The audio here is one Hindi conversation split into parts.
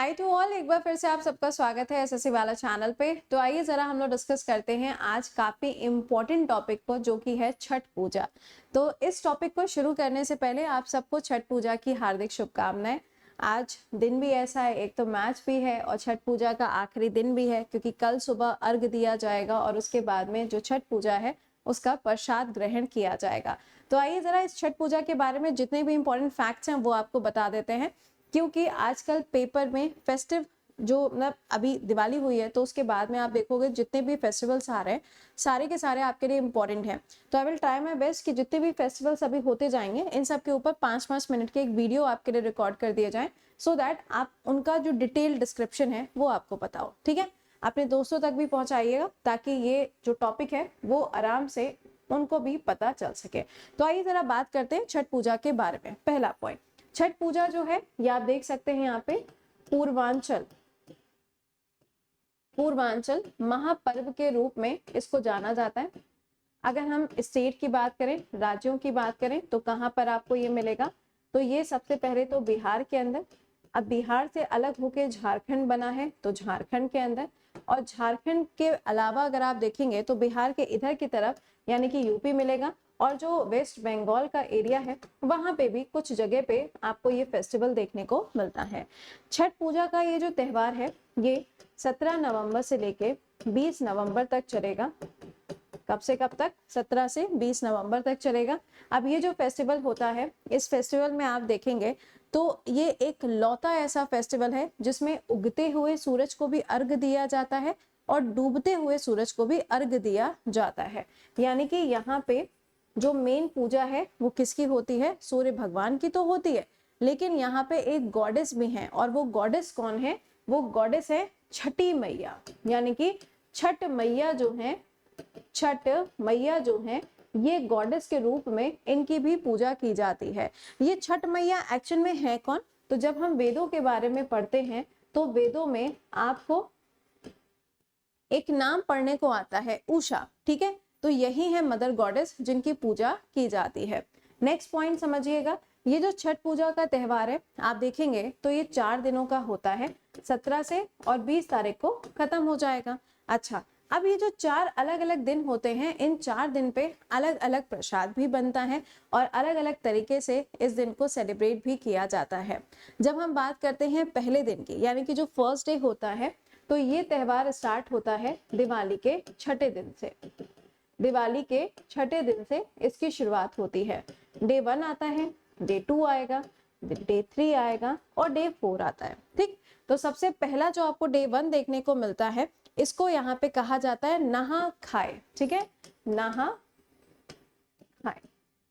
हाय टू ऑल, एक बार फिर से आप सबका स्वागत है एसएससी वाला चैनल पे। तो आइए जरा हम लोग डिस्कस करते हैं आज काफी इम्पोर्टेंट टॉपिक को, जो कि है छठ पूजा। तो इस टॉपिक को शुरू करने से पहले आप सबको छठ पूजा की हार्दिक शुभकामनाएं। आज दिन भी ऐसा है, एक तो मैच भी है और छठ पूजा का आखिरी दिन भी है, क्योंकि कल सुबह अर्घ दिया जाएगा और उसके बाद में जो छठ पूजा है उसका प्रसाद ग्रहण किया जाएगा। तो आइए जरा इस छठ पूजा के बारे में जितने भी इंपॉर्टेंट फैक्ट्स हैं वो आपको बता देते हैं, क्योंकि आजकल पेपर में फेस्टिव जो मतलब अभी दिवाली हुई है तो उसके बाद में आप देखोगे जितने भी फेस्टिवल्स आ रहे हैं सारे के सारे आपके लिए इंपॉर्टेंट हैं। तो I will try my best कि जितने भी फेस्टिवल्स अभी होते जाएंगे इन सब के ऊपर 5-5 मिनट के एक वीडियो आपके लिए रिकॉर्ड कर दिए जाए, सो दैट आप उनका जो डिटेल डिस्क्रिप्शन है वो आपको पता हो। ठीक है, अपने दोस्तों तक भी पहुंचाइएगा ताकि ये जो टॉपिक है वो आराम से उनको भी पता चल सके। तो आइए जरा बात करते हैं छठ पूजा के बारे में। पहला पॉइंट, छठ पूजा जो है ये आप देख सकते हैं यहाँ पे पूर्वांचल महापर्व के रूप में इसको जाना जाता है। अगर हम स्टेट की बात करें, राज्यों की बात करें, तो कहाँ पर आपको ये मिलेगा? तो ये सबसे पहले तो बिहार के अंदर। अब बिहार से अलग होके झारखंड बना है तो झारखंड के अंदर, और झारखंड के अलावा अगर आप देखेंगे तो बिहार के इधर की तरफ यानी कि यूपी मिलेगा, और जो वेस्ट बंगाल का एरिया है वहां पे भी कुछ जगह पे आपको ये फेस्टिवल देखने को मिलता है। छठ पूजा का ये जो त्योहार है ये 17 नवंबर से लेके 20 नवंबर तक चलेगा। कब से कब तक? 17 से 20 नवंबर तक चलेगा। अब ये जो फेस्टिवल होता है, इस फेस्टिवल में आप देखेंगे तो ये एक लौता ऐसा फेस्टिवल है जिसमें उगते हुए सूरज को भी अर्घ दिया जाता है और डूबते हुए सूरज को भी अर्घ दिया जाता है। यानी कि यहाँ पे जो मेन पूजा है वो किसकी होती है? सूर्य भगवान की तो होती है, लेकिन यहाँ पे एक गॉडेस भी है, और वो गॉडेस कौन है? वो गॉडेस है छठी मैया। यानी कि छठ मैया जो है ये गॉडेस के रूप में इनकी भी पूजा की जाती है। ये छठ मैया एक्चुअल में है कौन? तो जब हम वेदों के बारे में पढ़ते हैं तो वेदों में आपको एक नाम पढ़ने को आता है, उषा। ठीक है, तो यही है मदर गॉडेस जिनकी पूजा की जाती है। नेक्स्ट पॉइंट समझिएगा, ये जो छठ पूजा का त्योहार है आप देखेंगे तो ये 4 दिनों का होता है, 17 से और 20 तारीख को खत्म हो जाएगा। अच्छा, अब ये जो 4 अलग अलग दिन होते हैं, इन 4 दिन पे अलग अलग प्रसाद भी बनता है और अलग अलग तरीके से इस दिन को सेलिब्रेट भी किया जाता है। जब हम बात करते हैं पहले दिन की, यानी कि जो फर्स्ट डे होता है, तो ये त्योहार स्टार्ट होता है दिवाली के छठे दिन से। दिवाली के छठे दिन से इसकी शुरुआत होती है। डे 1 आता है, डे 2 आएगा, डे 3 आएगा और डे 4 आता है। ठीक, तो सबसे पहला जो आपको डे 1 देखने को मिलता है, इसको यहाँ पे कहा जाता है नहा खाए। ठीक है, नहा खाए,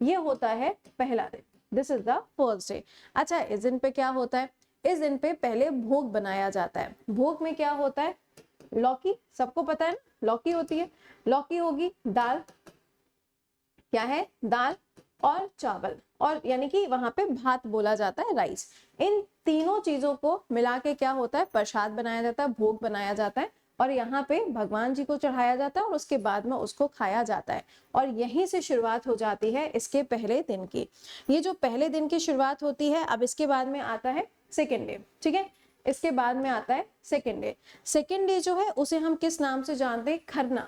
ये होता है पहला दिन। This is the first day. अच्छा, इस दिन पे क्या होता है? इस दिन पे पहले भोग बनाया जाता है। भोग में क्या होता है? लौकी, सबको पता है ना, लौकी होती है। लौकी होगी, दाल, क्या है? दाल और चावल, और यानी कि वहां पे भात बोला जाता है, राइस। इन तीनों चीजों को मिला के क्या होता है? प्रसाद बनाया जाता है, भोग बनाया जाता है, और यहाँ पे भगवान जी को चढ़ाया जाता है और उसके बाद में उसको खाया जाता है। और यहीं से शुरुआत हो जाती है इसके पहले दिन की। ये जो पहले दिन की शुरुआत होती है, अब इसके बाद में आता है सेकेंड डे। ठीक है, इसके बाद में आता है सेकेंड डे। सेकेंड डे जो है उसे हम किस नाम से जानते हैं? खरना।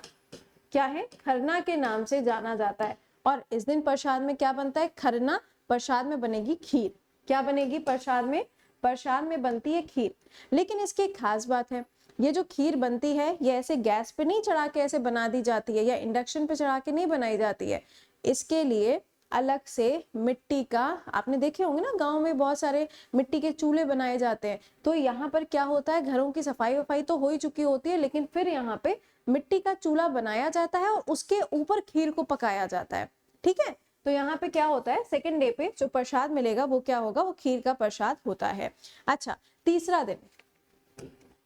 क्या है? खरना के नाम से जाना जाता है। और इस दिन प्रसाद में क्या बनता है? खरना प्रसाद में बनेगी खीर। क्या बनेगी प्रसाद में? प्रसाद में बनती है खीर। लेकिन इसकी एक खास बात है, ये जो खीर बनती है ये ऐसे गैस पे नहीं चढ़ा के ऐसे बना दी जाती है, या इंडक्शन पे चढ़ा के नहीं बनाई जाती है। इसके लिए अलग से मिट्टी का, आपने देखे होंगे ना गांव में बहुत सारे मिट्टी के चूल्हे बनाए जाते हैं। तो यहाँ पर क्या होता है, घरों की सफाई वफाई तो हो ही चुकी होती है, लेकिन फिर यहाँ पे मिट्टी का चूल्हा बनाया जाता है और उसके ऊपर खीर को पकाया जाता है। ठीक है, तो यहाँ पे क्या होता है, सेकेंड डे पे जो प्रसाद मिलेगा वो क्या होगा? वो खीर का प्रसाद होता है। अच्छा,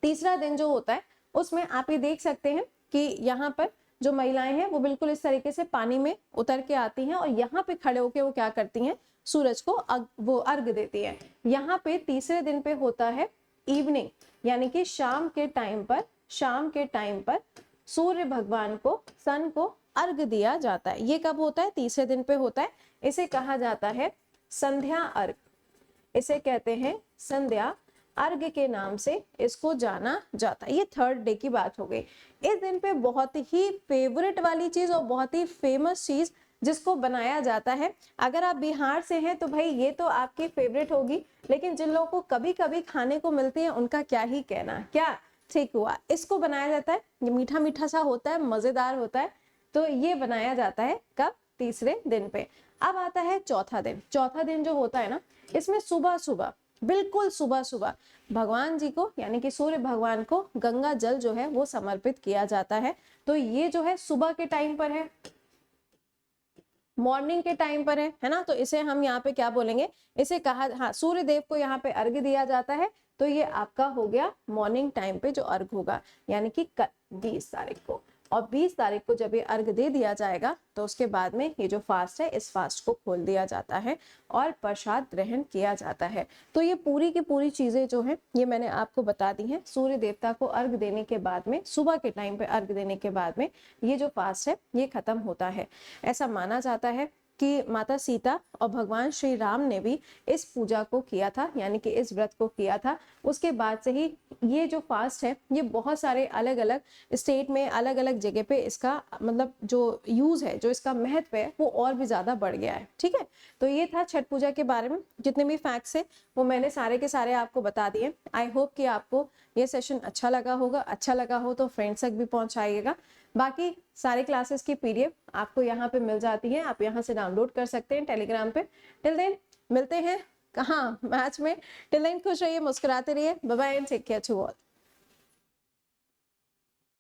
तीसरा दिन जो होता है उसमें आप ये देख सकते हैं कि यहाँ पर जो महिलाएं हैं वो बिल्कुल इस तरीके से पानी में उतर के आती हैं और यहाँ पे खड़े होके वो क्या करती हैं? सूरज को वो अर्घ देती है। यहाँ पे तीसरे दिन पे होता है इवनिंग, यानी कि शाम के टाइम पर सूर्य भगवान को, सन को अर्घ दिया जाता है। ये कब होता है? तीसरे दिन पे होता है। इसे कहा जाता है संध्या अर्घ, इसे कहते हैं संध्या अर्घ के नाम से इसको जाना जाता है। ये थर्ड डे की बात हो गई। इस दिन पे बहुत ही फेवरेट वाली चीज और बहुत ही फेमस चीज जिसको बनाया जाता है, अगर आप बिहार से हैं तो भाई ये तो आपकी फेवरेट होगी, लेकिन जिन लोगों को कभी कभी खाने को मिलती है उनका क्या ही कहना। क्या ठीक हुआ, इसको बनाया जाता है, ये मीठा मीठा सा होता है, मजेदार होता है। तो ये बनाया जाता है कब, तीसरे दिन पे। अब आता है चौथा दिन। चौथा दिन जो होता है ना, इसमें सुबह सुबह, बिल्कुल सुबह सुबह भगवान जी को यानी कि सूर्य भगवान को गंगा जल जो है वो समर्पित किया जाता है। तो ये जो है सुबह के टाइम पर है, मॉर्निंग के टाइम पर है ना। तो इसे हम यहाँ पे क्या बोलेंगे, इसे कहा, हाँ, सूर्य देव को यहाँ पे अर्घ्य दिया जाता है। तो ये आपका हो गया मॉर्निंग टाइम पे जो अर्घ होगा, यानी कि 20 तारीख को। और 20 तारीख को जब ये अर्घ दे दिया जाएगा तो उसके बाद में ये जो फास्ट है, इस फास्ट को खोल दिया जाता है और प्रसाद ग्रहण किया जाता है। तो ये पूरी की पूरी चीजें जो है ये मैंने आपको बता दी हैं। सूर्य देवता को अर्घ देने के बाद में, सुबह के टाइम पे अर्घ देने के बाद में ये जो फास्ट है ये खत्म होता है। ऐसा माना जाता है कि माता सीता और भगवान श्री राम ने भी इस पूजा को किया था, यानी कि इस व्रत को किया था। उसके बाद से ही ये जो फास्ट है ये बहुत सारे अलग अलग स्टेट में, अलग अलग जगह पे इसका मतलब जो यूज है, जो इसका महत्व है वो और भी ज्यादा बढ़ गया है। ठीक है, तो ये था छठ पूजा के बारे में। जितने भी फैक्ट्स है वो मैंने सारे के सारे आपको बता दिए। आई होप कि आपको ये सेशन अच्छा लगा होगा। अच्छा लगा हो तो फ्रेंड्स तक भी पहुंचाइएगा। बाकी सारे क्लासेस की पीडीएफ आपको यहाँ पे मिल जाती है, आप यहाँ से डाउनलोड कर सकते हैं टेलीग्राम पे। टिल देन मिलते हैं कहाँ, मैच में। टिल देन खुश रहिए, मुस्कुराते रहिए। Bye bye and take care to all.